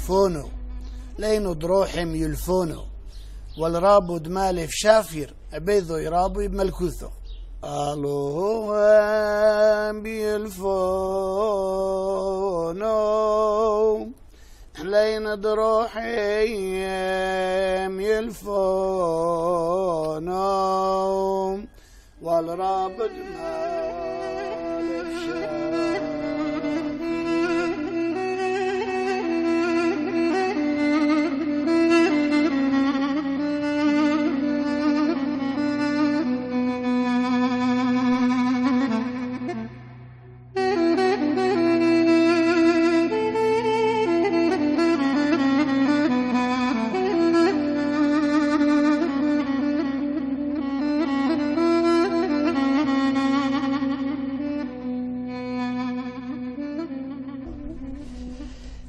يلفونو لينو دروحم يلفونو والرابو دمالي في شافير عبيدو يرابو يبملكوثو ألوهم بيلفونو لين دروحم يلفونو والرابو دمالي في شافير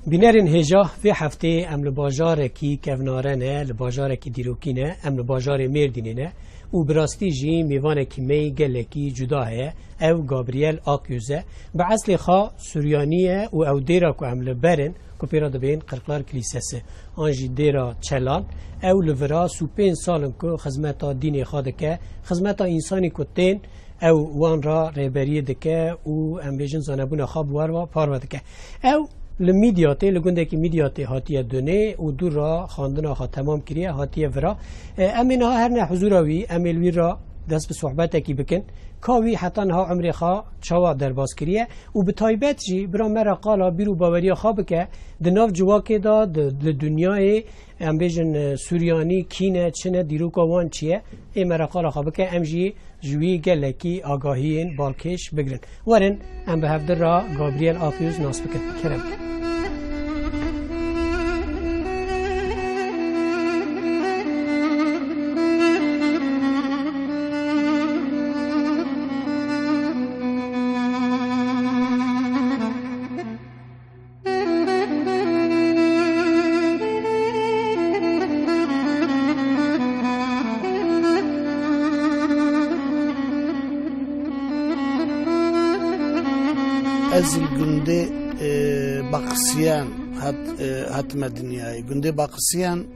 بینرین هجا فی هفته ام لباجار کی کفناره نه لباجار کی دیروکی نه ام لباجار مردینه نه و براستی جی میوان کی می گلکی جدا هه او گابریل آکیوزه به اصل خا سوریانیه و او دیرا کو ام لبرن کو پیرا دبین قرقلار کلیسسه آنجی دیرا چلان او لورا سو 5 سالن کو خدمتا دین خاده که خدمتا انسانی کتین او وان را رهبری دکه او ام بیژن زنبون خواب وروا پارو دکه او لمیدیاتی لگونده که میدیاتی هاتیه دونه و دور را خواندن آخا تمام کریه هاتیه ورا امین ها هر نه حضوروی امیلوی را دست به صحبت اکی بکن کاوی حتی ها عمری خواه چاوا در باز کریه و به تایبت جی برا مرا قالا بیرو باوری خواه بکه دناف جواکه دا دنیای ام بیژن سوریانی کینه چنه دیروکا وان چیه ای مرا قالا خواه بکه ام جی جوی گلکی آگاهین بالکش بگرن ورن ام به هفته را گابریل آکیوز ناس بکن کرم از الجندي باقسيان هات مدنياي جندي باقسيان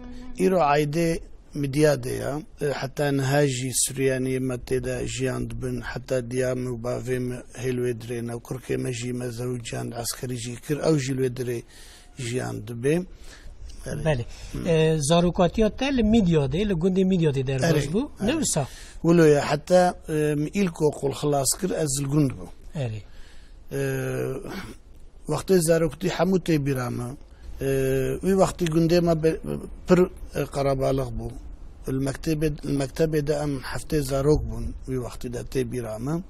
إيرو عايدة مديادة حتى نهاجي سورياني متدا جياند بن حتى ديام وبافيم هلويدرينا وكركي مجي مزوجان عسكري جي كر أو جلويدري جياند بي بله زاروکاتیات تل میدیاده لگوندی میدیاده در باش بو نوسا ولو حتى إلكو قول خلاص كر از الجند بو وقت زاروکتی حموتی بیرامه وی وقتی گنده ما پر قرابالغ بو المكتب ده ام هفته زاروک بون وی وقتی ده تی بیرامه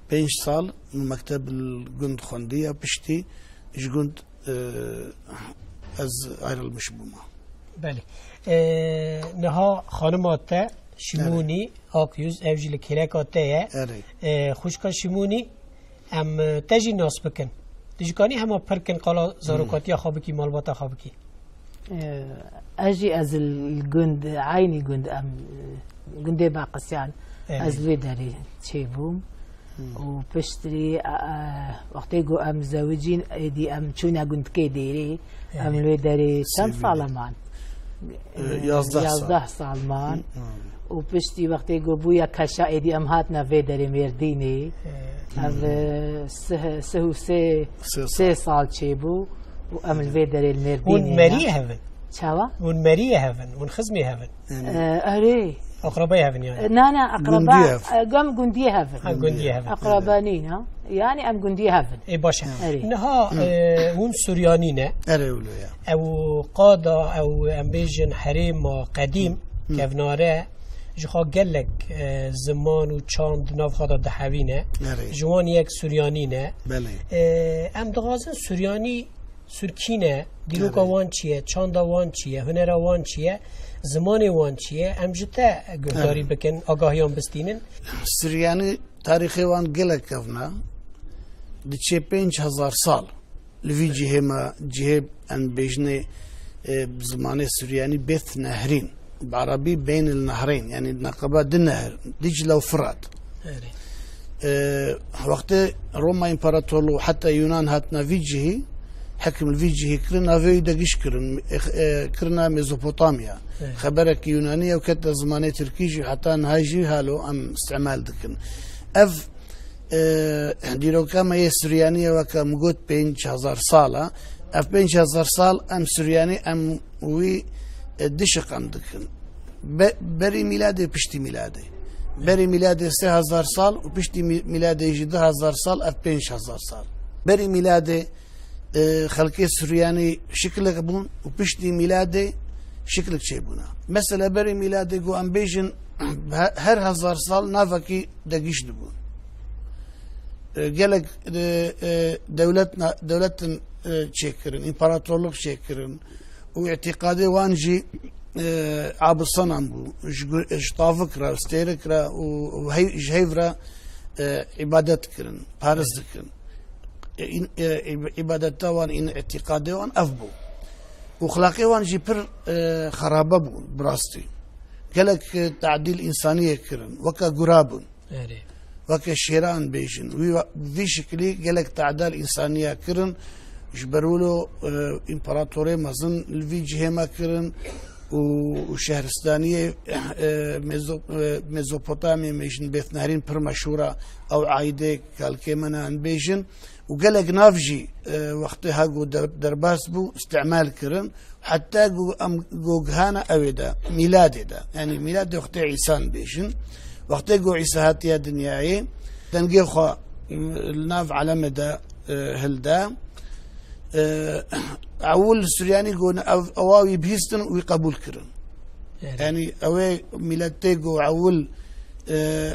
5 سال مكتب الجند خوندیه پشتی اش گند از ایرل مشبومه بله نها خانمات شمونی آکیوز اوجیل کلکاته خوشکا شمونی ام تجی ناس بکن تجی همه پرکن قالا زاروکاتی خوابکی مالباتا خوابکی اجي از الجند عيني جند ام جندي باقسيان از ويدري تشيبوم وبشتري وقت يجو ام زوجين دي ام چونا جند كيديري ام ويدري كم سالمان 11 سالمان وبشتي وقت يجو بويا كشا ايدي ام هاتنا ويدري مرديني ام سه سال تشيبو وام الويدري المرديني ونمري هفن شاوا ونمري هفن ونخزمي هفن اري اقرباء هفن يعني نانا اقرباء قام جندي هفن جندي هفن اقربانين ها يعني ام جندي هفن اي باشا انها ون سوريانينا اري ولويا او قاده او ام بيجن حريم قديم كفناره جخوا قالك زمان و چاند ناف خدا دحوینه جوان یک سوریانی نه بله ام دغازن سوریانی سرکینه دیروکا وان چیه چاندا وان چیه هنرا وان چیه زمان وان چیه ام جتا گفتاری بکن آگاهیان بستینن سریانی تاریخی وان گله کفنا دچه 5000 سال لوی جهما جهب ان بجنه بزمان سرياني بث نهرين بعربي بين النهرين يعني نقبة النهر دجلة وفرات وقت روما امبراطور حتى يونان هاتنا فيجي حكم الفيجي كرنا في دقيش كرنا ميزوبوطاميا خبرك يونانية وكتا زمانية تركيجي حتى نهاجي هالو ام استعمال دكن اف ديرو كما هي سريانية وكا مقود 5000 سالة اف 5000 سال ام سرياني ام وي دشق ام دكن بري ميلادي بشتي ميلادي بري ميلادي 3000 سال وبشتي ميلادي يجي 1000 سال اف 5000 سال بري ميلادي خلقي سرياني شكلك بون وبشتي ميلادي شكلك شيبونا مثلا بري ميلادي جو ام بيجن هر 1000 سال نافكي دقيش دبون قالك دولتنا تشكرن امبراطورلuk تشكرن واعتقادي وانجي عاب الصنم بو طافكرا استيركرا وهيفرا عبادت كرن بارز دكن عبادت وان ان اعتقادي وان افبو وخلاقي وان جي بر خرابه بو براستي قالك تعديل انسانيه كرن وكا قرابون وكا شيران بيجن في شكلي قالك تعدال انسانيه كرن جبرولو امبراطوري مازن الفي جهما كرن وشهرستانية ميزوبوتاميا ميجن بيت نهرين پر مشهورة او عايدة كالكيمانا ان بيجن وقالك نافجي وقتها قو درباس بو استعمال كرن حتى قو قهانا اويدا ميلادي دا يعني ميلاد وقت عيسان بيجن وقت قو عيسى هاتيا دنياي تنقي خوا الناف على مدى هلدا أول سرياني يقول أواوي بهستن ويقبول كرن يعني أوي ميلادتي جو أول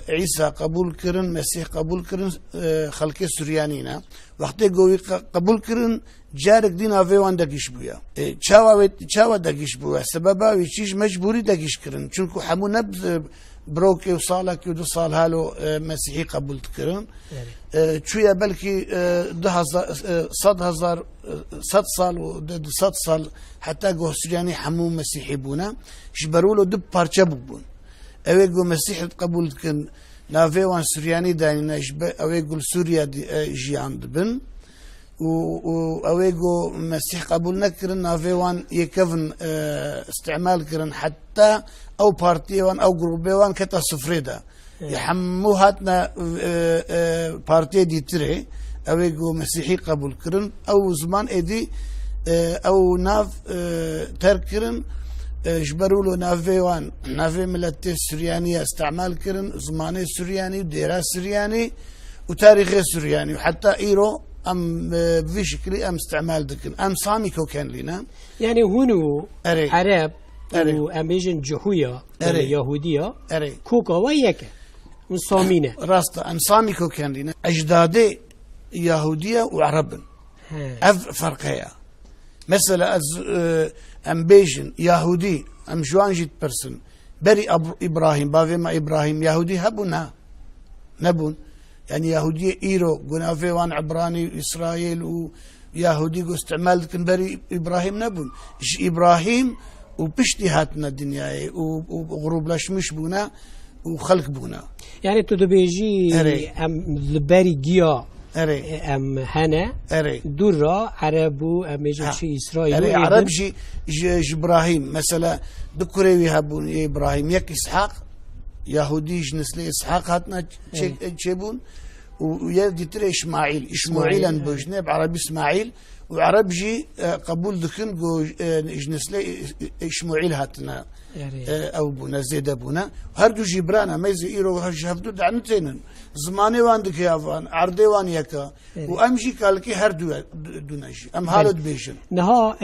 عيسى قبول كرن مسيح قبول كرن خلقي سريانينا وقت جو قبول كرن جارك دينا فيوان دقيش بويا تشاوا دقيش بويا سببا ويشيش مجبوري دقيش كرن چونكو حمو نبذ بروكي وصالك ودو صال هالو مسيحي قبول كرن شوية بلكي 100,000 صال و 100 صال حتى جو سرياني حمو مسيحي بونا جبرولو دب بارچه بون اوه جو مسيحي قبول كن نافيوان سرياني دانينا اوه جو سوريا جيان دبن و اوه جو مسيح قبول نكرن نافيوان يكفن استعمال كرن حتى او بارتيوان او جروبيوان كتا سفريدا يحمو هاتنا بارتي دي تري اوه جو مسيحي قبول كرن او زمان ايدي او ناف تركرن جبرولو نافيوان نافي ملتي سريانية استعمال كرن زماني سرياني وديرا سرياني وتاريخي سرياني وحتى ايرو ام في شكلي ام استعمال دكن ام سامي كان لنا يعني هونو عرب واميجن جهويا يهودية كوكا وياك وصامينة راستا ام سامي كان لنا اجدادي يهودية وعرب اف فرقية مثلا ام بيجن يهودي ام جوان جيت برسن بري ابراهيم بافي ما ابراهيم يهودي هبونا نبون يعني يهودية إيرو قلنا فيوان عبراني إسرائيل ويهودي قو استعمال كن بري إبراهيم نبون إبراهيم وبشتي هاتنا الدنيا وغروب لاش مش بونا وخلق بونا يعني تدبيجي أم لبري جيا أم هنا درة عربو أم يجي إسرائيل عرب جي إبراهيم مثلا دكوري هبون إبراهيم يك إسحاق يهودي جنسلي إسحاق هاتنا تشيبون ويدي ترى إسماعيل بوجنة بعربي إسماعيل وعرب جي قبول دخن جو جنسلي إسماعيل هاتنا أو بونا زيد بونا هردو جبرانا ما يزي إيرو هفدو دعنتين زماني وان دكيافان عردي وان يكا وأمجي كالكي هردو دوناجي أم هالو دبيشن نها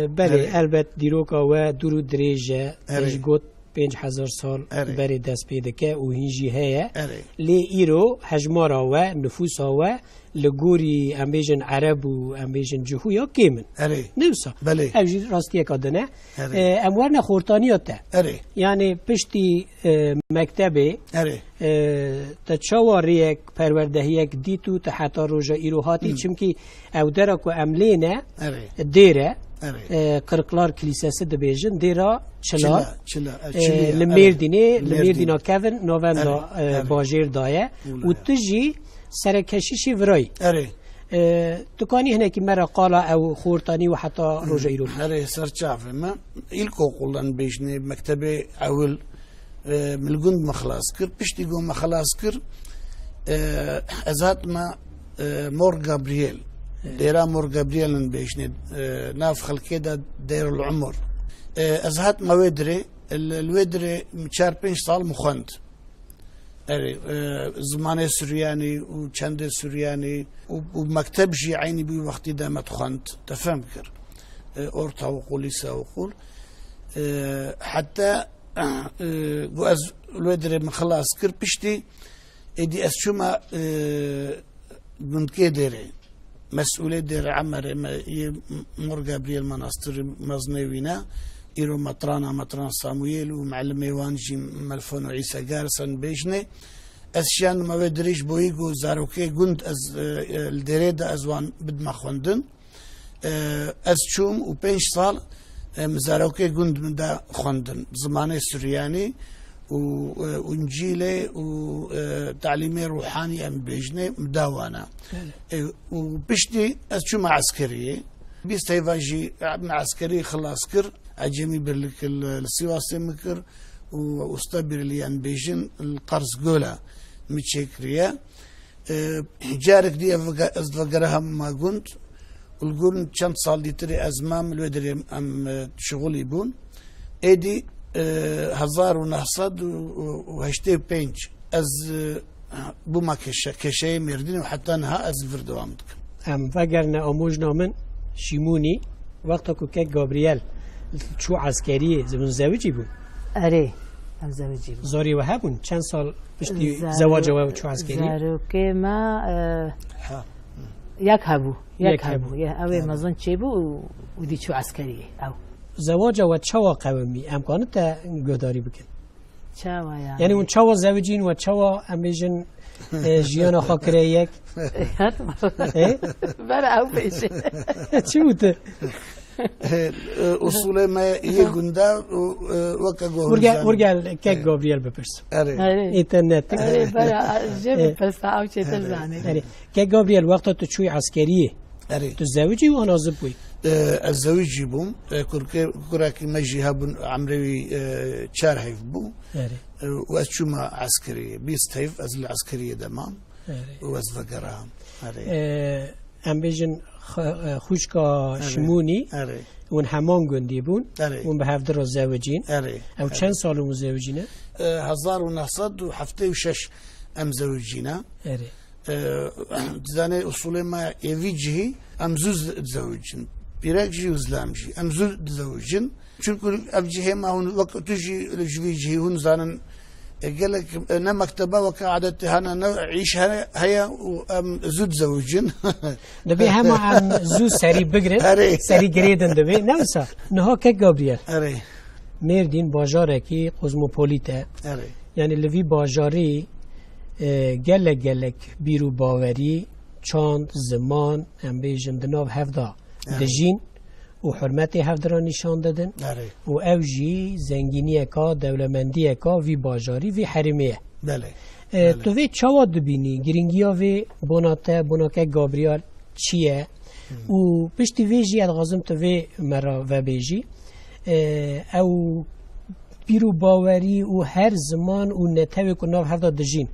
بله البت ديروكا و درو دريجة إيش قط 5,000 سال اره. بری دست پیدا که و هینجی هیا اره لی ایرو حجمارا و نفوسا و لگوری ام بیجن عرب و ام بیجن جهویا کیمن اره نوسا بله. اوجی راستی کادنه اره. ام ورنه خورتانیاته اره یعنی پشتی مکتبه اره تا چواری یک پروردهی یک دیتو تا حتی روژا ایروهاتی چمکی او درکو املینه اره دیره اره قرقلار کلیساسی دبیجن دیرا چلا چلا لمیردینا کون نوان دا اره. باجیر دایه اولا. و تجی سرکشیشی ورای اره تکانی هنه که مرا قالا او خورتانی و حتی روژا ایرو اره سرچافه ما إلكو قولن بيجني مكتبة أول من الجند مخلاص كر بيشتي جو مخلاص كر أزات ما مور جابرييل ديرا مور جابرييل بيجني ناف خلكيدا دير العمر أزهات ما ودري الودري مشار 5 سال مخند اري زمانه سورياني وچند سورياني ومكتب جي عيني بي وقت دا متخند تفهم كر اورتا وقول لسا وقول حتى از الودري من خلاص كر بشتي ادي اسشوما بنكي ديري مسؤولية دير عمر مور جابرييل مناستر مزنيوينا إيرو مطران صامويل ومعلم إيوانجي ملفون وعيسى قارسن بيجني أسشان ما بدريش بويقو زاروكي قند أز الدريدة أزوان بدما خوندن أسشوم وبينش صال مزاروكي قند من دا خوندن زماني سورياني وإنجيلي وتعليمي روحاني أم بيجني مداوانا وبشتي أسشوم عسكرية بيستيفاجي عسكري خلاص كر عجمي برلك السواسي مكر واستبر لي ان بيجن القرص قولا متشكريا جارك دي ازفقرها ما قلت والقول كم صال دي تري ازمام الودري ام شغلي بون ايدي هزار ونحصد وهشتي بينج از بوما كشي مردين وحتى انها از فردوامتك ام فقرنا اموجنا من شيموني وقتكو كيك جابرييل شو عسكرية زمن زوجي بون اره هم زوجي بون زوري وهابون چند سال پشتی زواج و شو عسكري زاروكي ما يك هبو اوه مزون چه بو ودي شو عسكري او زواج و چوا قومی امکانه تا گداری بکن چاوا یعنی اون چوا زوجین و چوا امیجن جیانا خاکره یک برا او بشه چی بوده؟ اصول ما يقندا وكجو ورجع كيك جابرييل ببرس انترنت برا جيب بس او شيء تزاني كيك جابرييل وقت تشوي عسكريه تزوجي وانا زبوي الزوج بوم كراكي مجي هابن عمري شارحيف بو واشوما عسكريه بيستيف از العسكريه دمام واز فقرها ام بيجن خوشكا شموني ون همان گندی بون ون به هفته را زوجین او چند سال مزوجینه 1976 ام زوجینا زانه اصول ما يفيجي ام زوز زوجين بيراجي وزلامجي ام زوز زوجين çünkü avcıhe ma hun وقت تجي الجويجي هون زانن قال لك انا مكتبه وقعدت هنا نعيش هيا زود زوجين دبي هم عم زو سري بقرن سري جريدن دبي نوسا نها كيك جابرييل مردين باجاركي كوزموبوليتا يعني اللي في باجاري گلک بیرو باوری چاند زمان هم بیجن دناب هفدا دجین و حرمت هفدا را نشان دادن و او جی زنگینی کا دولمندی کا وی باجاری وی حرمیه تو وی چاوا دبینی گرینگی ها وی بوناکه گابریال چیه و پشتی وی جی ادغازم تو وی مرا و بیجی او بیرو باوری و هر زمان و نتوی که ناب هفدا دجین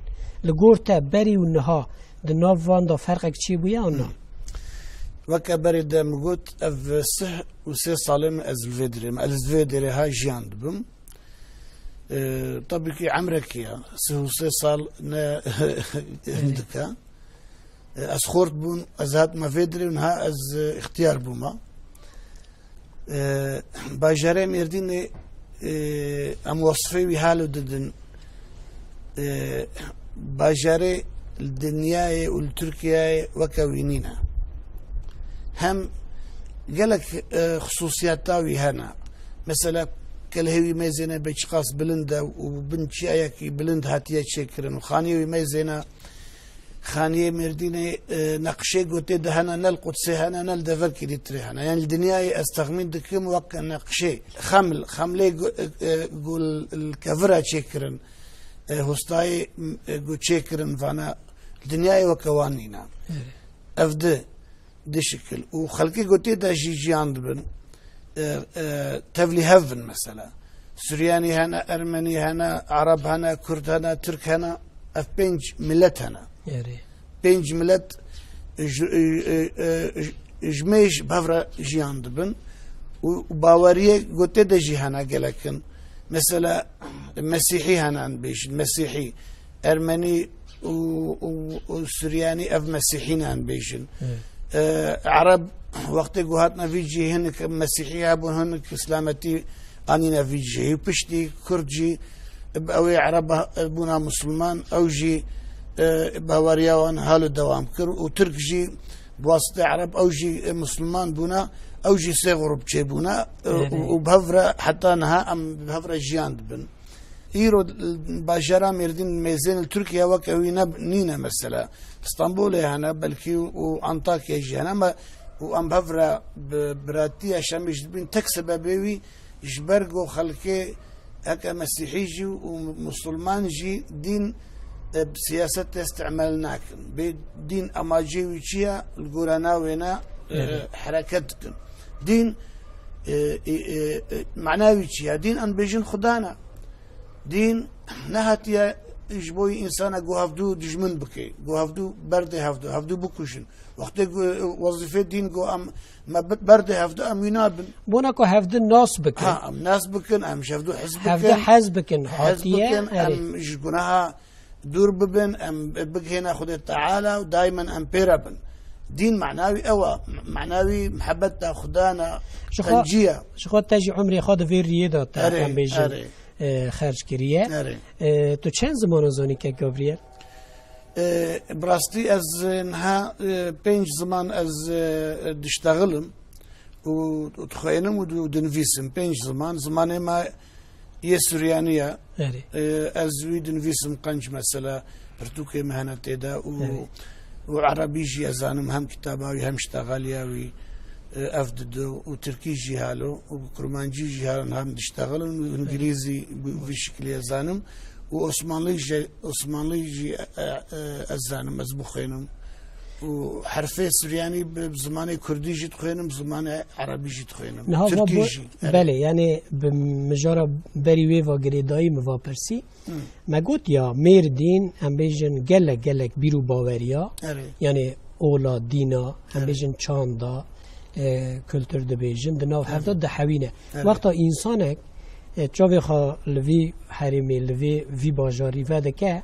لگورتا بری و نها د ناوان دا فرق چی بویا آنها وكا بريد مقوت اف سه وسي صالم از الفيدري ها جاند بم طبيكي عمركيا سه وسي صال هندكا از خورت بون از هات ما فيدري ونها از اختيار بوما باجاري مردين ام وصفه وی حالو ددن باجاره الدنيا والتركيا وكوينينا هم قالك خصوصيات تاوي هنا مثلا كالهوي ميزينا بشخاص بلندا وبنت شايكي بلند هاتيا شكرا وخانيوي ميزينا خانيه مردينه نقشه قلت ده هنا نل قدسي هنا نل دفر كي ديتري هنا يعني الدنيا استغمين دكم وقت نقشه خمله قول الكفرة شكرا هستاي قول شكرا فانا الدنيا وكوانينا افده دي شكل وخلقي قلت ده جي عند بن تفلي هفن مثلا سورياني هنا ارمني هنا عرب هنا كرد هنا ترك هنا اف بنج ملت هنا بنج ملت جميش بفرا جي عند بن وباوريه قلت ده جي هنا قلكن مثلا مسيحي هنا بيش المسيحي ارمني وسورياني اف مسيحيين عن بيشن عرب وقت جوهاتنا فيجي هنك مسيحية بون هنك اسلامتي انينا فيجي بشتي كردجي باوي عرب بونا مسلمان او جي باورياوان هالو دوام كر وتركجي بواسطة عرب او جي مسلمان بونا او جي سيغرب جي بونا وبهفرة حتى نها ام بهفرة جياند بن ايرو باجرا مردين ميزين تركيا وكوي نينا مثلا اسطنبول هنا بلكي وانطاكيا جي هنا وام بهفرة براتيا شامش بين تكسب بيوي جبرجو خلكي هكا مسيحي جي ومسلمان جي دين بسياسة استعمالناك بدين اماجي ويشيا القرانا وينا حركتكم دين معناوي تشيا دين ان بيجن خدانا دين نهاتيا اجبوي انسان جو هفدو دجمن بكي جو هفدو برده هفدو بكوشن وقت وظيفه دين جو ام ما برده هفدو ام ينابن بوناكو هفدو ناس بكن ام ناس بكن ام شفدو حزبكن هفدو حزبكن حاتيه ام جناها دور ببن ام بكهنا خد تعالى ودائما ام بيربن دين معناوي اوا معناوي محبتنا خدانا تنجيه شخو تاجي عمري خاد في رياضه تا ام بيجي خرج کریه تو چند زمان زانی که گابریل؟ براستی از نها 5 زمان از دشتغلم و تخيلم ودنفيسم 5 زمان ما يسريانية از ودنفيسم قنج مثلا برتوكي مهنة تيدا وعربي جي ازانم هم كتاباوي هم اشتغالياوي افددو وتركيجي هالو وكرمانجي جي هالو هم دشتغلن وانجليزي بشكل يزانم وعثمانلي جي ازانم ازبخينم وحرفي سرياني بزماني كردي جي تخينم بزماني عربي جي تخينم تركيجي بله يعني بمجرى بري ويفا غريداي مفابرسي ما قلت يا ميردين هم بيجن جلك بيرو باوريا يعني اولا دينا هم بيجن چاندا کلتر دبیجن دناو هفته ده حوینه وقتا انسانک چاوی خوا لوی حریمی لوی وی باجاری وده که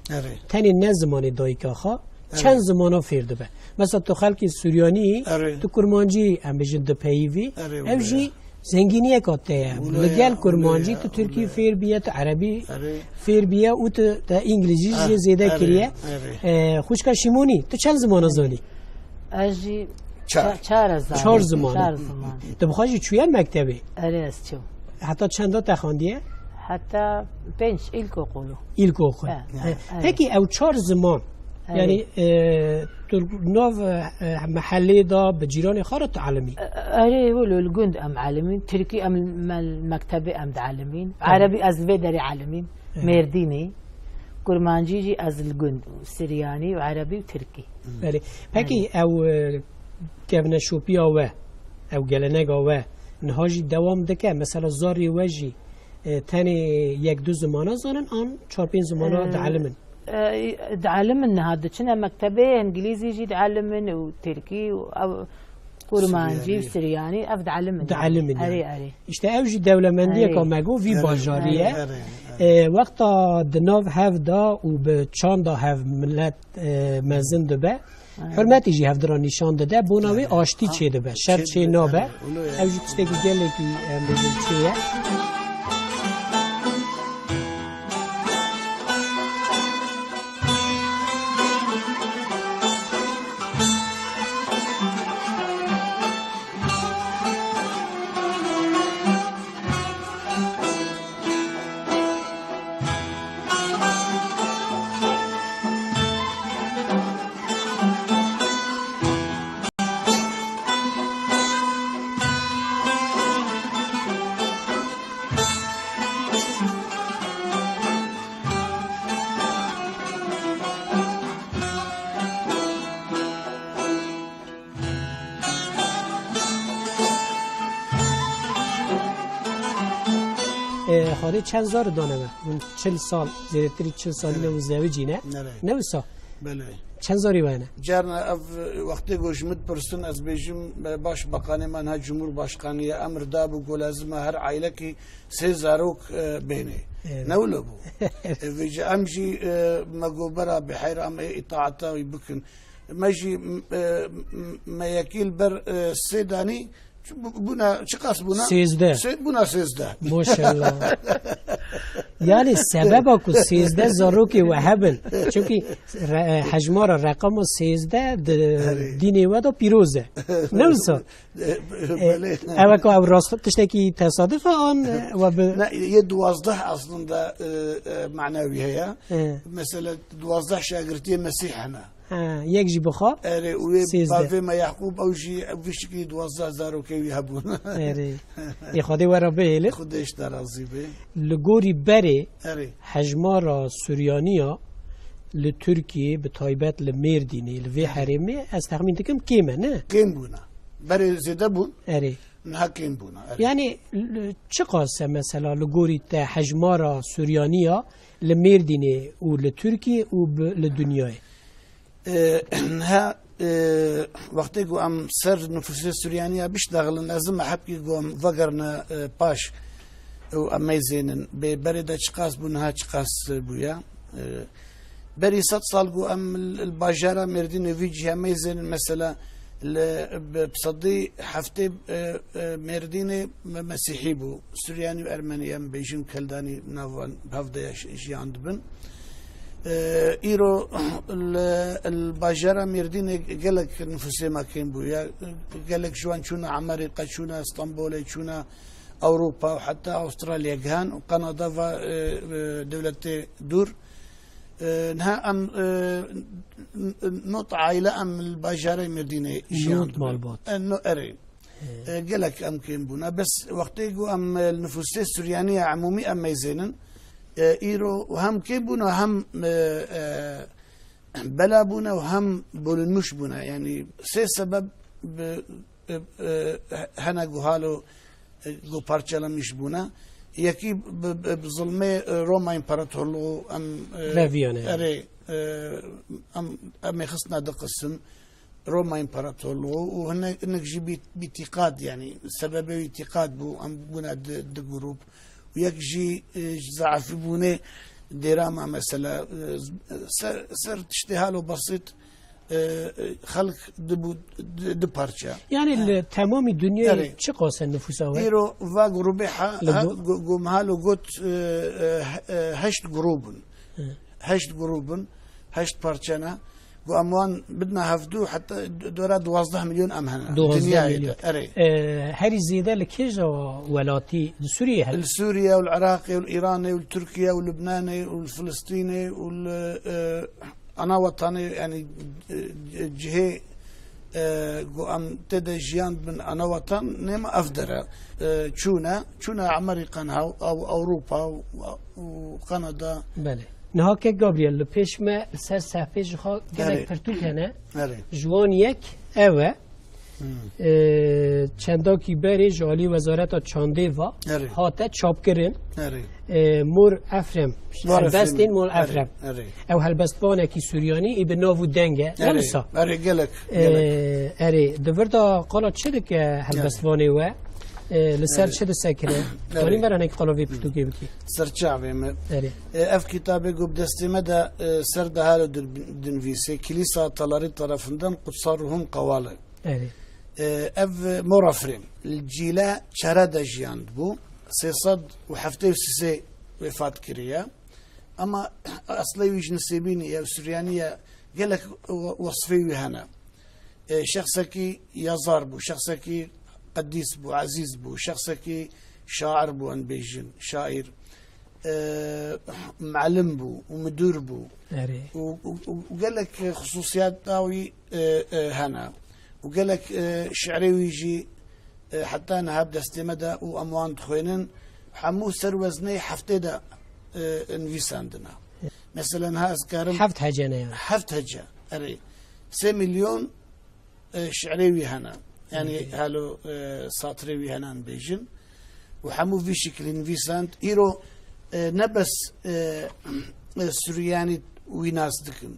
تنی نه زمان دایکا خوا چند زمانا فرده به مثلا تو خلکی سوریانی تو کرمانجی هم بجن ده پیوی او جی زنگینیه کاته لگل کرمانجی تو ترکی فیر بیه تو عربی فیر بیه و تو انگلیزی جی زیده کریه خوشکا شیمونی تو چند زمانا زانی؟ اجی 4 زمان تو بخواهی چویه مکتبی؟ آره از چو حتی چند تا خواندیه؟ حتی 5 ایلکو قولو هکی او 4 زمان یعنی تو نو محلی دا به جیران خارج تعلمی آره ولو الجند ام عالمين تركي ام المكتبه ام عالمين عربي از ودري عالمين مرديني كرمانجي از الجند سرياني وعربي وتركي بله هکی او كابنا شوبيا او جلنگا نهاجي دوام دكه مثلا زاري وجي تاني 1-2 زمانه زانن آن 4-5 زمانه تعلمن تعلمن هذا كنا مكتبه انجليزي جي تعلمن وتركي او كرمانجي وسرياني اف تعلمن اري اشتاوجي دوله منديه كما في باجاريه وقتا دناف هفدا و به چاندا هف ملت مزن دبه حرمتی جی هفدران نشان داده بوناوی آشتی چه دبه شرط چه نابه اوجی تشتگی گله که مزن چیه خاله چند زار دانه من 40 سال زیرتری 40 سالی نو زوجینه نره. نوسا بله چند زاری وانه جارنا اف وقتی گوشمت پرسن از بیجم باش بقانه من ها جمهور باشقانی امر دابو گو لازم هر عائله کی سه زاروک بینه نولو بو ویج امجی مگوبرا بحیر ام اطاعتا ويبكن ماجي ما يكيل بر سيداني بنا شقاس بنا بنا سيزده ما شاء الله يعني سبب اكو سيزده زاروكي وهبن چونكي حجمار رقم سيزده ديني ودا بيروزه نوسا اوكو او راست تشتكي تصادف ان لا يد وازده اصلا معنوي هي مثلا دوازده شاگردی مسيحنا یک جی بخوا اره وی باوی ما یعقوب او جی ویشکی 12,000 کی هبون اره ی خدای ورا به خودش درازی به لگوری بره اره حجمارا سوریانیا لترکیه به تایبت لمردینی لوی حرمه از تخمین تکم کیمه نه کیم بونا بره زیده بون اره نه کیم بونا یعنی چه قاسه مثلا لگوری تا حجمارا سوریانیا لمردینی و لترکیه و لدنیای ها وقتی گو ام سر نفوس سوریانیا بیش داخلن لازم حبکی گو ام وگرنا باش و امیزینن به برده چقاس بونها چقاس بویا بری 100 سال گو ام الباجارا مردین ویجی امیزینن مثلا بصدي حفتي مردين مسيحي بو سورياني وارمني ام بيجن كلداني نافان بهفدا شي عند بن ايرو الباجرة مردين قالك نفسي ما كان بويا قالك شوان شونا عمريقة شونا اسطنبول شونا اوروبا وحتى استراليا كان وكندا دولة دور نها ام نوت عائلة ام الباجرة مردين نوت مالبات انه اري قالك ام كان بونا بس وقت يجو ام النفوس السوريانية عمومي ام ميزينن ايرو وهم كيبونا وهم بلا بونا وهم بولنمش بونا يعني سي سبب هنا جوهالو جو بارتشالا مش بونا يكي بظلمه روما امبراطورلو ام رافيانا اري ام خصنا دقسم روما امبراطورلو وهنا انك جي باعتقاد يعني سبب اعتقاد بو ام بونا د جروب ويكجي زعف بونه دراما مثلا سر تشتهاله بسيط خلق دو پارچه يعني تمام الدنيا چه قاسه نفوسها ايرو و گروبها گمهالو گوت هشت گروبن هشت پارچنا گو اموان بدنا هفدو حتى دورا 12 مليون امهنا 12 مليون هاري زيادة لكيجا ولاتي سوريا السوريا والعراقي والايراني والتركيا واللبناني والفلسطيني انا وطني يعني جهه جو ام تدجيان من انا وطن نما افدر تشونا عمريقا او اوروبا وكندا بله نهاك جابريل لبيش ما سر سافيج خا جالك پرتو کنه جوان یک اوه چنداکی بری جالی وزارت چانده و هاته چاپ کرن مور افرم هلبستین مور افرم او هلبستوانه کی سوریانی ای به ناو دنگه نمسا اری دوردا قالا چه که هلبستوانه و لسر چه سکره دانی برای قلاوی پرتوگی بکی سرچاوی م اف کتابه گوب دستی مده سر دهالو دنویسه کلیسا طلاری طرفندن قدسارهم قواله اف مرافرين الجيلة شرادة جياند بو سيصد وحفتي وسيسي وفات كريا اما اصلي ويج نسيبيني يا سريانية قالك وصفي هنا شخصكي يزار بو شخصكي قديس بو عزيز بو شخصكي شاعر بو ان بيجن شاعر معلم بو ومدير بو وقالك خصوصيات داوي هنا وقال لك شعري ويجي حتى انا هبدا استمدا واموان تخوينن حمو سر وزني حفتدا انفيس عندنا مثلا هاز كارم حفت هجنا يعني حفت هجا اري 6 مليون شعري هنا يعني هالو ساطري هنا بيجن وحمو في شكل انفيسانت ايرو نبس سورياني ويناس دكن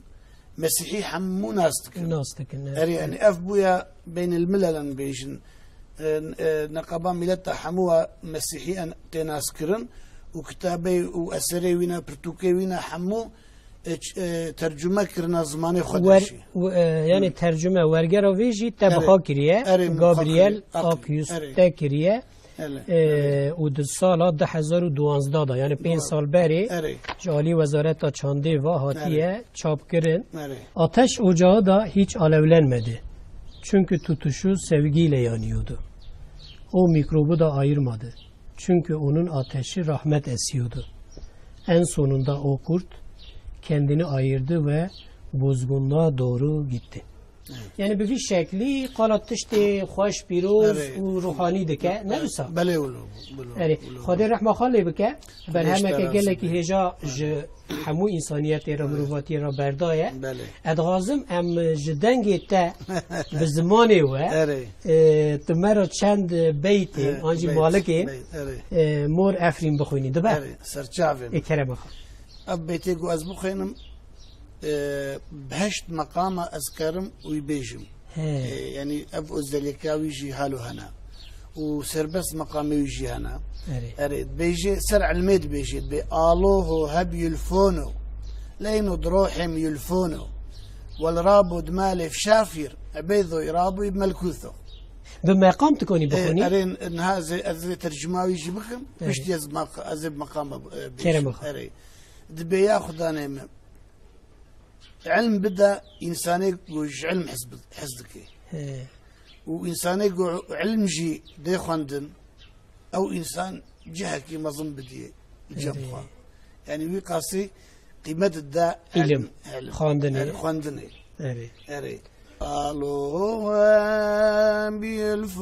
مسيحي حمو ناس دكن ناس دكن يعني اف بويا بين الملل بيجن نقابا ملتا حموها مسيحي تناس كرن وكتابي وأسري وينا برتوكي وينا حمو ترجمة كرنا زماني خدشي يعني ترجمة ورقرا فيجي تبخا كريه غابرييل آكيوس تكريه و دو سالا 2012 دا يعني 5 سال بری جالی وزارت چانده و هاتیه چاپ کرن آتش ocağı da hiç alevlenmedi. Çünkü tutuşu sevgiyle yanıyordu. O mikrobu da ayırmadı. Çünkü onun ateşi rahmet esiyordu. En sonunda o kurt kendini ayırdı ve bozgunluğa doğru gitti. Yani bir şekli qalatıştı, hoş piroz ve ruhani dike ne bilsa. Bale ولو. Yani Xadir Rahman Xalli bike berhemeke geleki heja hamu insaniyeti ra muruvati ra berdaya. Edgazım em jdengi te bi zamanê we tmera çend beyti anjî malikê mor efrîn bixwînî dibe. Serçavê. Kerem xwe. Ev beytê ku ez bixwînim بهشت مقام أذكرم ويبيجم يعني أب أزدلكا ويجي هالو هنا وسربس مقام ويجي هنا أريد بيجي سرع الميد بيجي بآلوه هب يلفونو لينو دروحم يلفونو والرابو دمالي في شافير عبيضو يرابو يبملكوثو بمقام تكوني بخوني أرين إن هذا ترجمة ويجي بكم مش ديز أزب مقام كرم أري دبي ياخذ أنا علم بدا إنساني جوج علم حسدكي وإنساني جو علم جي دي خواندن أو إنسان جهكي مظن بدي الجمخة يعني ويقاسي قيمة الدا علم خواندني أري قالوا بالفونو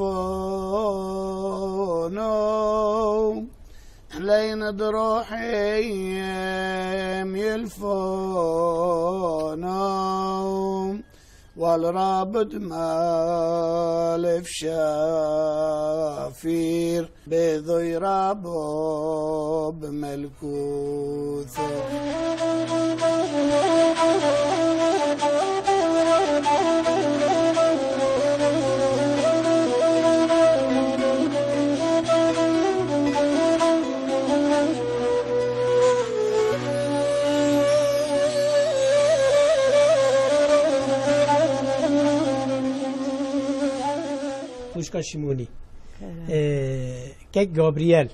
لين دروحي يلفونو والرابط مالف شافير بيضو يرابو بملكوثو Uşka Şimoni. Kek Gabriel.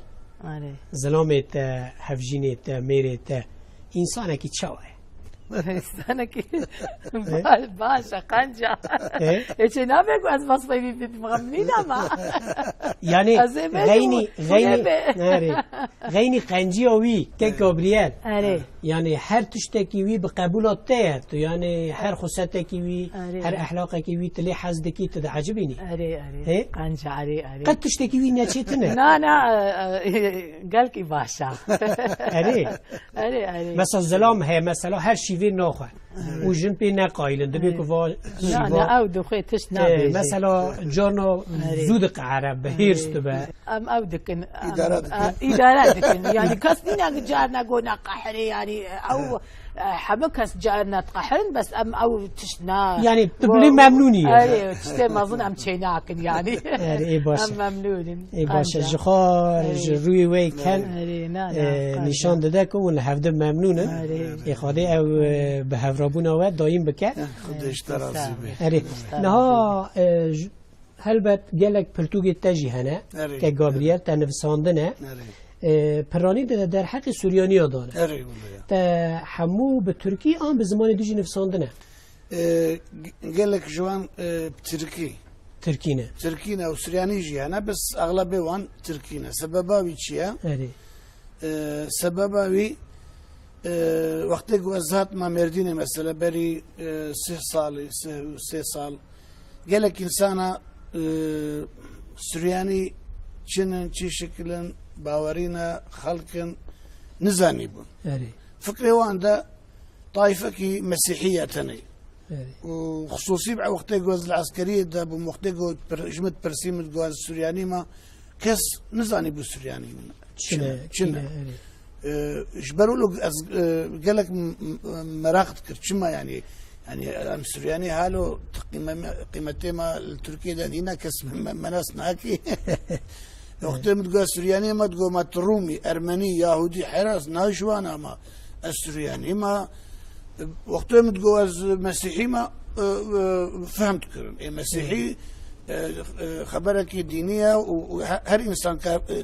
Zelamet hevjinet meret insaneki çavay. İnsaneki başa kanca. Eçe ne yapıyor az vasfayı bir mağamlin ama. Yani gayni kanjiyawi kek Gabriel. Yani her tuşteki wi bi qabulatı tu yani her xusateki wi her ahlakeki wi tli hazdeki te acibini. Kanca Qad tuşteki wi neçetine. Na galki başa. Mesela zelam he mesela her şive naxwe. و جن پی نقایلن دبی که وا نه او دخوی تش نبی مثلا جانو زود قعره به هیرست به ام او دکن اداره دکن یعنی کس نینه جار نگو نقحری یعنی او همه کس جار نتقحرن بس ام او تشنا يعني تبلي ممنوني اي تشتي ما اظن ام تشيناكن يعني اي باش ام ممنونين اي باش جخار روي وي كان نشان داده كون هفده ممنونه اي خاطر او به هفرابونا و دایم بکه خودش ترازی به نها هلبت گلک پرتوگی تجی هنه که گابریل تنفساندنه پرانی در حق سوریانی ها داره تا همو به ترکی آن به زمان دیجی نفساندنه گلک جوان ترکینه و سوریانی جی هنه بس اغلبه وان ترکینه سبباوی چیه؟ سبباوی وقتی که وزهات ما مردینه مثلا بری 3 سال گلک انسانا سوریانی چنن چی شکلن باورينا خلق نزاني بون فكري وان دا طائفة كي مسيحية تاني وخصوصي بعد وقت جواز العسكرية دا بوقت جمد برسيمة جواز السورياني ما كس نزاني بالسورياني شنو اجبروا له از قال لك مراقد كرتشما يعني ام سورياني هالو قيمتي ما التركي دانينا كسب مناس ناكي وقت ما تقول سورياني ما تقول ما ترومي ارمني يهودي حراس ناشوانا ما السورياني ما وقت ما تقول مسيحي ما فهمت كرم مسيحي خبرك دينية وهر إنسان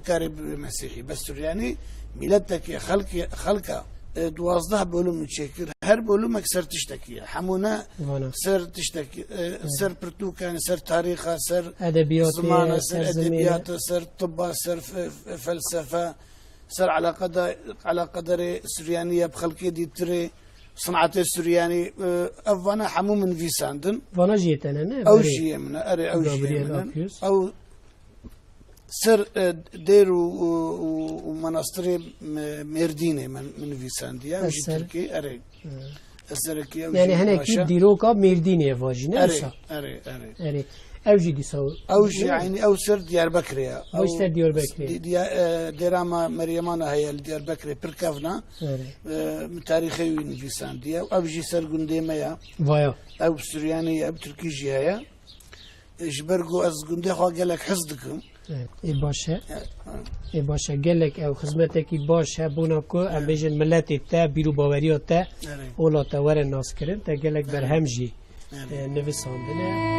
كارب مسيحي بس سورياني ملتك خلقه دوازده بولو متشكر هر بولو مكسر تشتكي حمونا سر تشتكي سر برتوكان سر تاريخ سر زمانة سر أدبيات سر طب سر فلسفة سر على قدر سوريانية بخلقي دي تري صنعة السورياني أفانا حمو من فيساندن فانا جيتنا أو شيء من أري أو شيء من أو سر دير ومناصري ميرديني من فيسانديا مش تركي أري السركي يعني هنا كيف ديروكا ميرديني فاجينا أري أوجي دي صور أوجي يعني أو سر ديار بكريا أو سر ديار بكريا ديراما مريمانا هي ديار بكري بركافنا تاريخي وين فيسانديا أوجي سر قنديميا فايا أو سورياني أو تركيجي هيا إجبرقو أز قندي خوا قالك حصدكم ای باشه گلک او خدمتك باشه بوناکو ام بیشن ملت تا بیرو باوریات تا اولا تا ور ناس کرن تا گلک بر همجی نویساندنه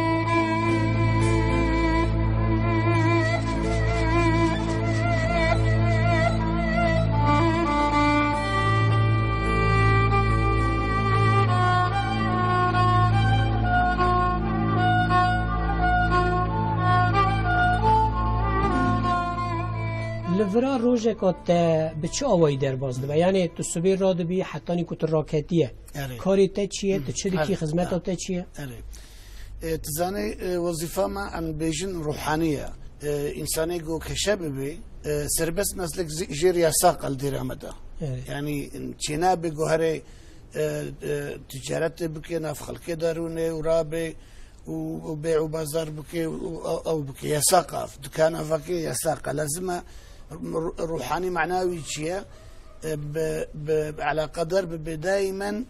لورا روزه کات به چه آوایی در باز دبی یعنی تو صبح را دبی حتی نیکوت راکتیه کاری تا چیه تو چه دکی خدمت تا چیه تزانی وظیفه ما ام بیشن روحانیه انسانی گو کشب بی سربست مثل جیر یاساق الدرامده یعنی چینا بگو هر تجارت بکی ناف خلقی دارونه و رابه و بيع وبازار بكي او بكي يساقف دكان افكي يساق لازم روحاني معنوي شيء على قدر دائما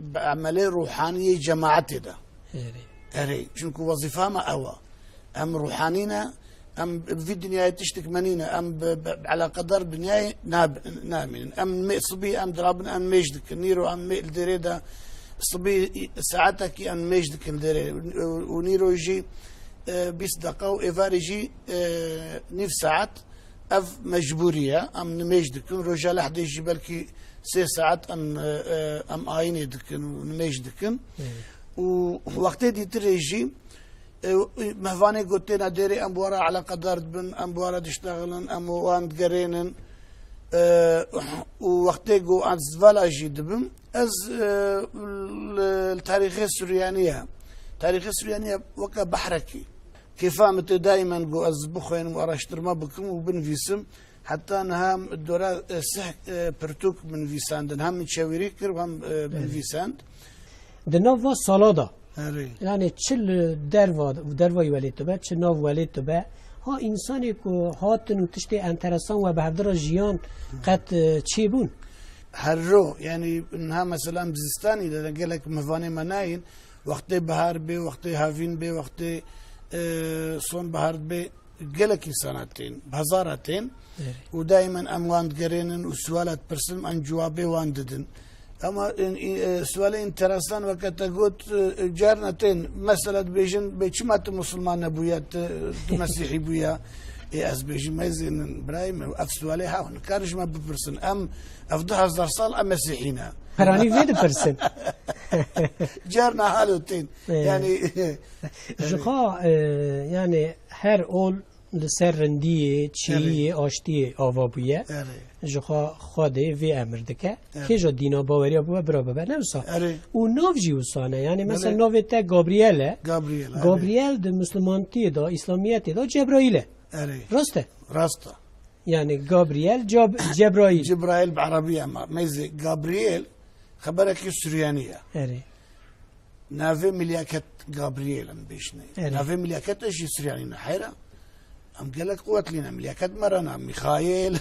بعمليه روحانيه جماعتي ده هري شنكو وظيفه ما اوا ام روحانينا ام في الدنيا تشتك منينا ام على قدر دنيا نامين ام صبي ام ضربنا ام مجدك نيرو ام الدريده صبي ساعتك ان مجدك الدري ونيرو يجي 20 دقيقة وإيفار يجي نيف ساعات أف مجبورية أم نمجدك رجال أحد يجي بالكي 6 ساعات أم آيني دكن ونمجدك ووقت دي تريجي مهفاني قلت لنا ديري أم بورا على قدر بن أم بورا تشتغلن أم وان تقرينن ووقت جو عن زفالا جدبم از التاريخ السوريانية تاريخ السوريانية وكا بحركي كيفامت دائما جو از بخين واراشتر ما بكم وبنفيسم حتى نهام الدورة سح برتوك من فيساند نهام من شاوريكر وهم بنفيساند دنوفا صلادا يعني تشل دروا يولد تبع تشل نوف ولد تبع ها انسانی که هاتن تشتی انترسان و به هفدر جیان قد چی بون هر رو یعنی انها مثلا بزستانی دادن گلک مفانی مناین وقتی بهار بی وقتی هاوین بی وقتی صون بهار بی گلک انساناتین بهزاراتین و دائما امواند گرینن و سوالات پرسن ان جوابی وانددن اما سؤال انترسان وقت قلت جارنتين مثلا بيجن بيشمات مسلمان بويا مسيحي بويا از بيجن ما يزين برايم اف سؤالي هاون كارج ما ببرسن ام افضل 1000 سال ام مسيحينا فراني فيد برسن جارنا حالتين يعني جخا يعني هر اول لسرندیه چیه آشتیه آوابویه جخوا خواده وی امر دکه که جا دینا باوریا بوه برا ببر نوسا و ناو جیوسانه یعنی مثلا ناو تا گابریله گابریل ده مسلمانتی دا اسلامیتی دا جبرائیله راسته يعني جابرييل جبرائيل جبرائيل بعربية ما يزي جابرييل خبرك السريانية نافي ملياكت جابرييل بيشني نافي ملياكت ايش سريانية حيرة ام قال لك قوة لنا مليكات مرنا ميخائيل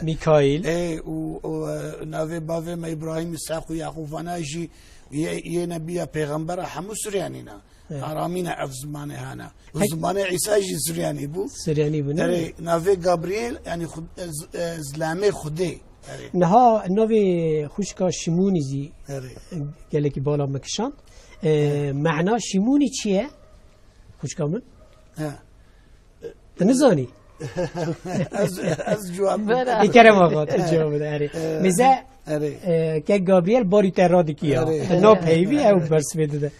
ميكائيل ايه ونافي بافي ما ابراهيم اسحاق ويعقوب وناجي نبي پیغمبر حمو سريانينا ارامينا اف زمانه هانا وزمانه عيسى جي سرياني بو سرياني بو ايه نافي جابرييل يعني زلامه خدي نها نوی خوشکا شمونی زی ايه گله کی بالا مکشان معنا شمونی چیه خوشکا من تنزانی از جواب يكرم وقت الجواب ده أري مزا كجابرييل باري ترادي كيا نو بيبي أو بس بده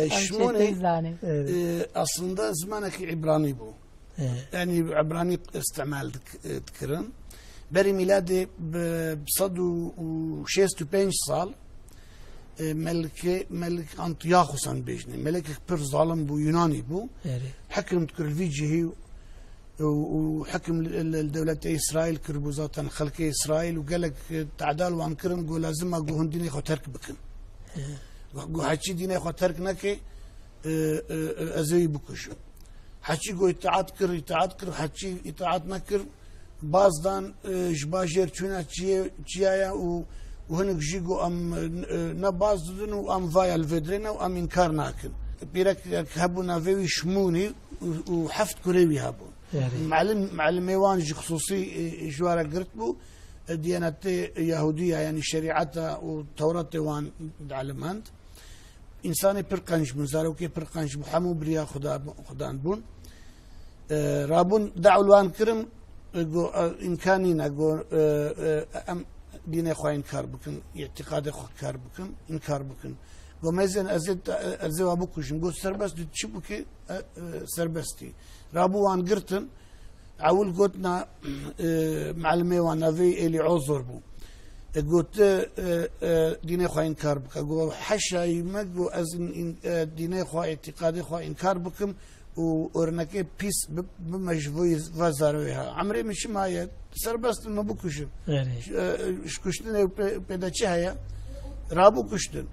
شموني aslında زمانك عبراني بو يعني عبراني استعمال تكرن بري ميلادي بصد و65 سال ملك أنطياخوس بيجني ملك بير ظالم بو يوناني بو حكم تكرفيجي هي وحكم الدولة إسرائيل كربوزات خلق إسرائيل وقال لك تعدال وانكرن قول لازم أقول هنديني خو ترك بكن قول حكي ديني خو ترك نكي أزوي بكشو حكي قول إطاعت كر حكي إطاعت نكر بازدان جباجر چونا چيايا وهنك جيجو أم نبازدن وأم فايا الفدرين وأم إنكار ناكن بيرك هبونا فيوي شموني وحفت كريوي هبون معلم ميوانجي خصوصي جوارا قرتبو ديانة يهودية يعني شريعتها وتوراة وان علمانت إنساني برقنج من زاروكي برقنج محمو بريا خدان بون رابون دعوا الوان كرم إمكانينا أم دين إخوة إنكار بكن اعتقاد إخوة إنكار بكن ومازن أزوا بكوش نقول سربست تشبكي سربستي رابوان قرتن عول قلتنا معلمي وانا في إلي عذر بو قلت ديني خوا إنكار بك قلت حشا يمقو أزن ديني خوا اعتقادي خوا إنكار بكم وورنكي بيس بمجفوي فازارويها عمري مش معايا سربست ما بكوشن شكوشتن بدا چه هيا رابو كشتن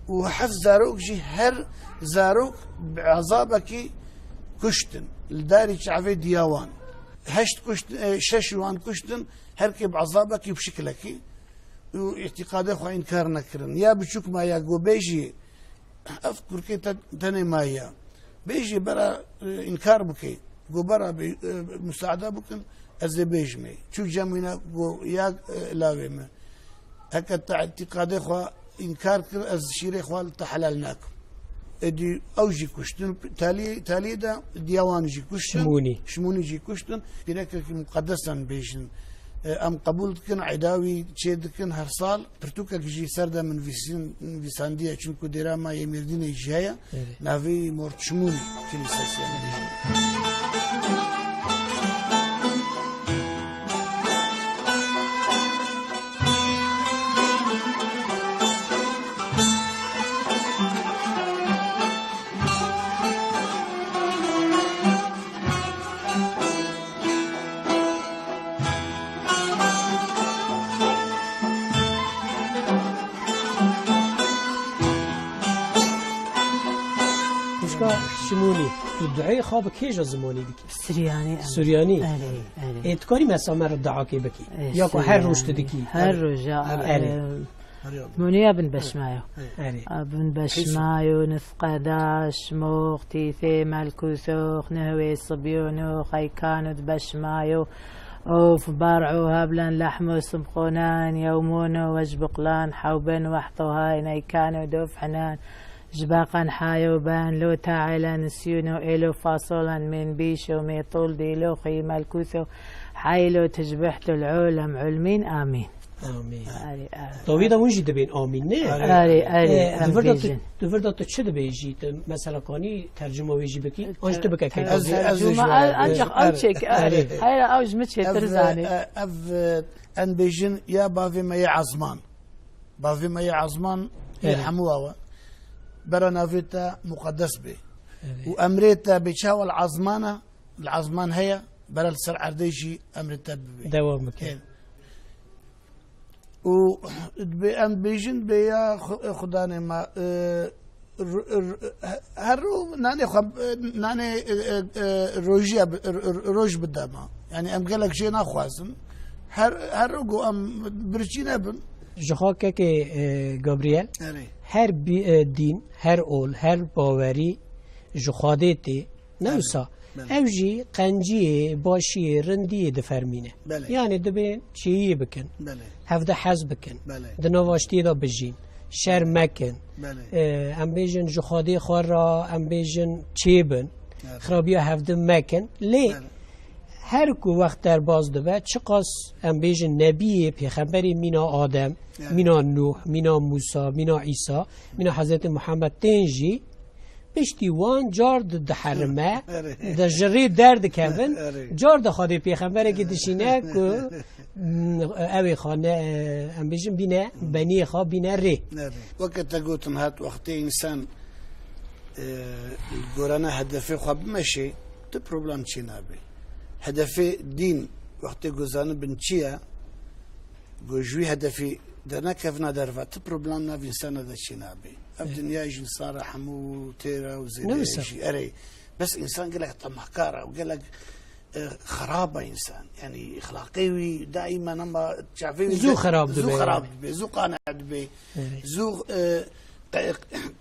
وحف زاروك جي هر زاروك بعذابك كشتن الداري شعبي ديوان هشت كشتن ششوان كشتن هركي بعذابك بشكلك واعتقاده خو انكار نكرن يا بشوك ما يا جو بيجي افكر كي تاني مايا بيجي برا انكار بكي جو برا مساعده بكن از بيجمي شو جامينا جو يا لاوي هكا اعتقاده خو إنكار كر از شيري خوال تحللناكم ادي اوجي كشتن تالي دا ديوان جي كشتن شموني جي كشتن بيرك مقدسا بيجن ام قبول كن عداوي تشيدكن هرصال برتوكا جي سردا من فيسانديا چونكو ديراما يمردين جايا نافي مورت شموني كنيسة يعني شموني الدعاء خاب كيجا زماني دكي سرياني اتكاري مسامر الدعاء كي بكي ياكو هر روش تدكي هر رجاء منيا بن بشمايو بن بشمايو نفقداش موختي في مالكوسوخ نهوي صبيونو خي كانت بشمايو اوف بارعو هبلن لحمو سمخونان يومونو وجبقلان حوبن وحطو هاي ناي كانوا دوف حنان جباقا حايوبان لو تعالى نسيونو إلو فاصولا من بيشو ميطول ديلو خي مالكوثو حايلو تجبحتو العولم علمين آمين آمين طويدا ونجي دبين آمين نه آري دفردا تشد بيجي مثلا كاني ترجمة بيجي بكي أنش تبكي كي أنشك هاي أوج متشي ترزاني أن بيجن يا بافي ما يعزمان بافي ما يعزمان يحموها برا نافيتا مقدس بي وأمريتا بيشاو العظمان هي برا السر عرديشي أمريتا بي دوام مكان و بأم بيجن بيا خداني ما هرو ناني خب ناني روجيا روج بدما يعني ام قالك شيء ناخوازن هرو جو ام برچينا بن جخوا که گابریل هر دین هر اول هر باوری جخواده تی نوسا اوجی قنجی باشی رندی دفرمینه یعنی دبین چیه بکن هفته حز بکن دنواشتی دا بجین شر مکن ام بیجن جخواده خوار را ام بیجن چی بن خرابی هفته مکن لی هر کو وقت در باز دوه چقاس ام بیجن نبی پیغمبری مینا آدم مینا نوح مینا موسی مینا عیسی مینا حضرت محمد تنجی پشتی وان جار ده حرمه ده جری درد کبن جار ده خواهد پیغمبره که دشینه که اوی خانه ام بیجن بینه بنی خواه بینه ری وقت تقوتم هات وقتی انسان گورانا هدفی خواه بمشی تو پروبلم چی نبی هدفي دين وقت جوزان بنتشيا جوجوي هدفي درنا كيفنا درفات بروبلمنا في سنة ذا شنابي الدنيا يجي صار حمو تيرا وزي أري بس إنسان قال لك طمحكارة وقال لك خرابة إنسان يعني أخلاقي دائما نما تعرفين زو خراب زو قانع بي زو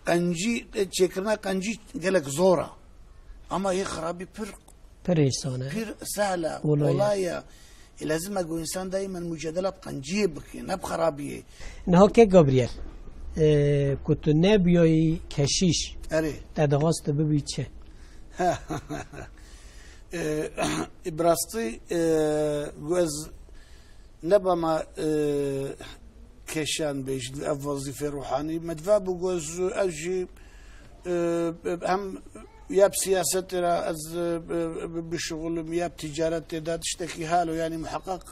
قنجي تشكرنا قنجي قال لك زورة أما هي خرابي فرق پریشانه پیر سهله ولایا لازم اگه انسان دائما مجادله بقنجيه بكي نب خرابيه نه که گابریل کت نبیای کشیش اره تدغاست ببی چه براستی گوز نبا ما كشان بيش وظيفة روحاني مدفع بجوز أجي هم ياب سياسة از بشغل ياب تجارة دا تشتكي حاله يعني محقق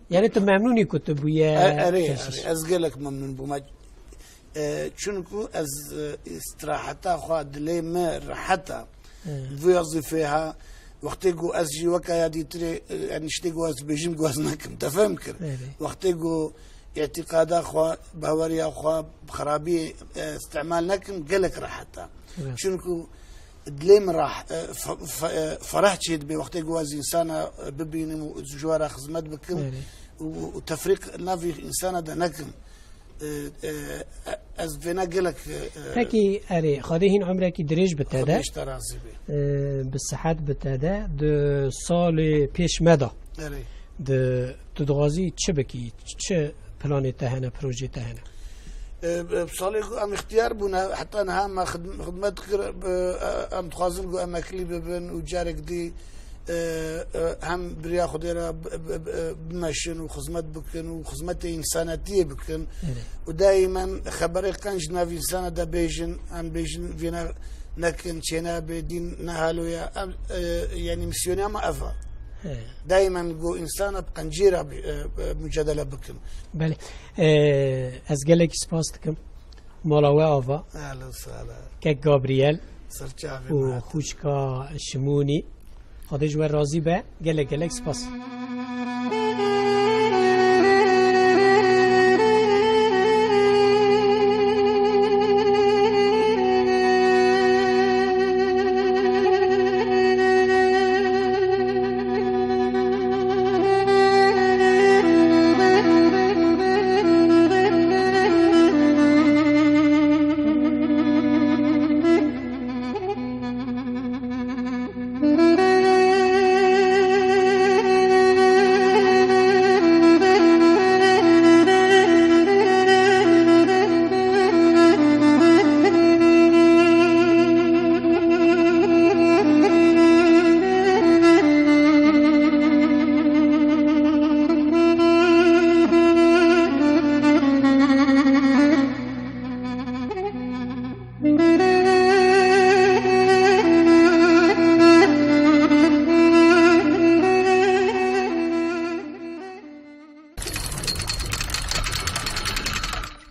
يعني تو ممنوني كنت بويا اري از قالك ممنون بوما چونكو از استراحتا خاد لي ما راحتا وظيفها وقتيجو از جي وكا يادي تري يعني شتيجو از بيجيم جواز نكم تفهم كر وقتيجو اعتقادا خوا باوريا خوا خرابي استعمال نكم قالك راحتا شنكو دليم راح فرحت شيد بوقت جواز انسان ببين جوارا خدمت بكم وتفريق نافي انسان ده نكم از فينا قالك هكي اري خديهن عمرك دريج بتادا بالصحات بتادا دو سال پیش مدا اري د تدغازي تشبكي تش بلاني تهنا بروجي تهنا بصالح ام اختيار بنا حتى انا ما خدمت ام تخازن ام كليب بن وجارك دي هم بريا خديرا بمشن وخدمت بكن وخدمت انساناتيه بكن ودائما خبري قنج نافي سنه دا بيجن ام بيجن فينا لكن شينا بدين نهالو يعني مسيوني ما افا دائما جو انسان بقنجيره مجادله بكم بله از گلک سپاستکم مالاوه آوا اهلا وسهلا که گابریل سرچاوی و خوشکا شمونی خودش و راضی به گلک سپاس